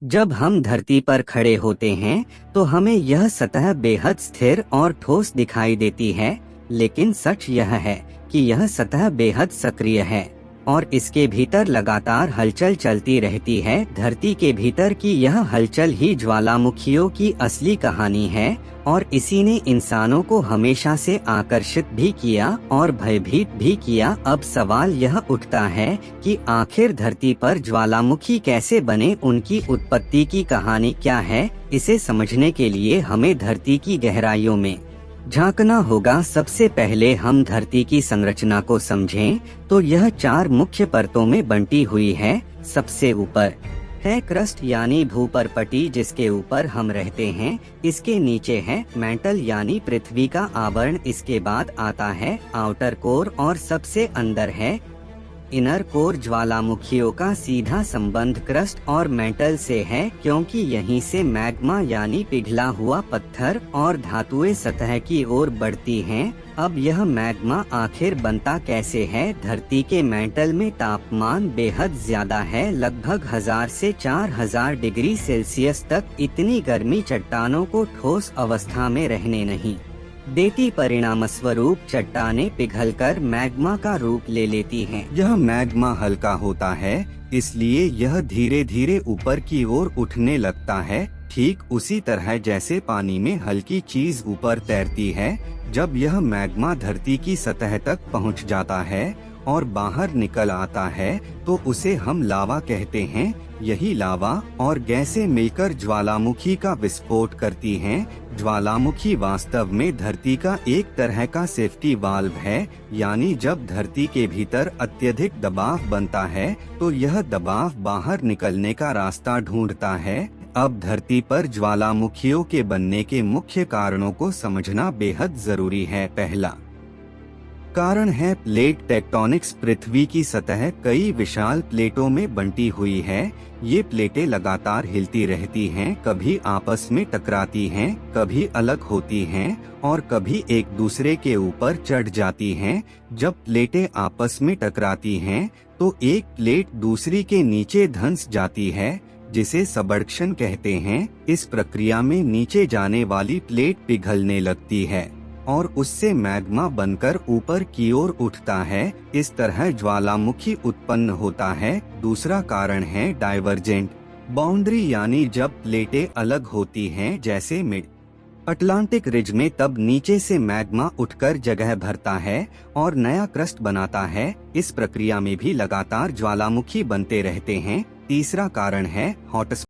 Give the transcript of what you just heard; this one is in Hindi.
जब हम धरती पर खड़े होते हैं तो हमें यह सतह बेहद स्थिर और ठोस दिखाई देती है, लेकिन सच यह है कि यह सतह बेहद सक्रिय है और इसके भीतर लगातार हलचल चलती रहती है। धरती के भीतर की यह हलचल ही ज्वालामुखियों की असली कहानी है और इसी ने इंसानों को हमेशा से आकर्षित भी किया और भयभीत भी किया। अब सवाल यह उठता है कि आखिर धरती पर ज्वालामुखी कैसे बने, उनकी उत्पत्ति की कहानी क्या है। इसे समझने के लिए हमें धरती की गहराइयों में झांकना होगा। सबसे पहले हम धरती की संरचना को समझें तो यह 4 मुख्य परतों में बंटी हुई है। सबसे ऊपर है क्रस्ट यानी भूपरपटी, जिसके ऊपर हम रहते हैं। इसके नीचे है मैंटल यानी पृथ्वी का आवरण। इसके बाद आता है आउटर कोर और सबसे अंदर है इनर कोर। ज्वालामुखियों का सीधा संबंध क्रस्ट और मेंटल से है, क्योंकि यहीं से मैग्मा यानी पिघला हुआ पत्थर और धातुएं सतह की ओर बढ़ती हैं। अब यह मैग्मा आखिर बनता कैसे है? धरती के मेंटल में तापमान बेहद ज्यादा है, लगभग 1000 से 4000 डिग्री सेल्सियस तक। इतनी गर्मी चट्टानों को ठोस अवस्था में रहने नहीं देती। परिणामस्वरूप चट्टानें पिघलकर मैग्मा का रूप ले लेती हैं। यह मैग्मा हल्का होता है, इसलिए यह धीरे धीरे ऊपर की ओर उठने लगता है, ठीक उसी तरह जैसे पानी में हल्की चीज ऊपर तैरती है। जब यह मैग्मा धरती की सतह तक पहुंच जाता है और बाहर निकल आता है तो उसे हम लावा कहते हैं। यही लावा और गैसें मिलकर ज्वालामुखी का विस्फोट करती हैं। ज्वालामुखी वास्तव में धरती का एक तरह का सेफ्टी वाल्व है, यानी जब धरती के भीतर अत्यधिक दबाव बनता है तो यह दबाव बाहर निकलने का रास्ता ढूंढता है। अब धरती पर ज्वालामुखियों के बनने के मुख्य कारणों को समझना बेहद जरूरी है। पहला कारण है प्लेट टेक्टोनिक्स। पृथ्वी की सतह कई विशाल प्लेटों में बंटी हुई है। ये प्लेटें लगातार हिलती रहती हैं, कभी आपस में टकराती हैं, कभी अलग होती हैं और कभी एक दूसरे के ऊपर चढ़ जाती हैं। जब प्लेटें आपस में टकराती हैं तो एक प्लेट दूसरी के नीचे धंस जाती है, जिसे सबडक्शन कहते हैं। इस प्रक्रिया में नीचे जाने वाली प्लेट पिघलने लगती है और उससे मैग्मा बनकर ऊपर की ओर उठता है। इस तरह ज्वालामुखी उत्पन्न होता है। दूसरा कारण है डाइवर्जेंट बाउंड्री, यानी जब प्लेटें अलग होती हैं, जैसे मिड अटलांटिक रिज में, तब नीचे से मैग्मा उठकर जगह भरता है और नया क्रस्ट बनाता है। इस प्रक्रिया में भी लगातार ज्वालामुखी बनते रहते हैं। तीसरा कारण है हॉटस्पॉट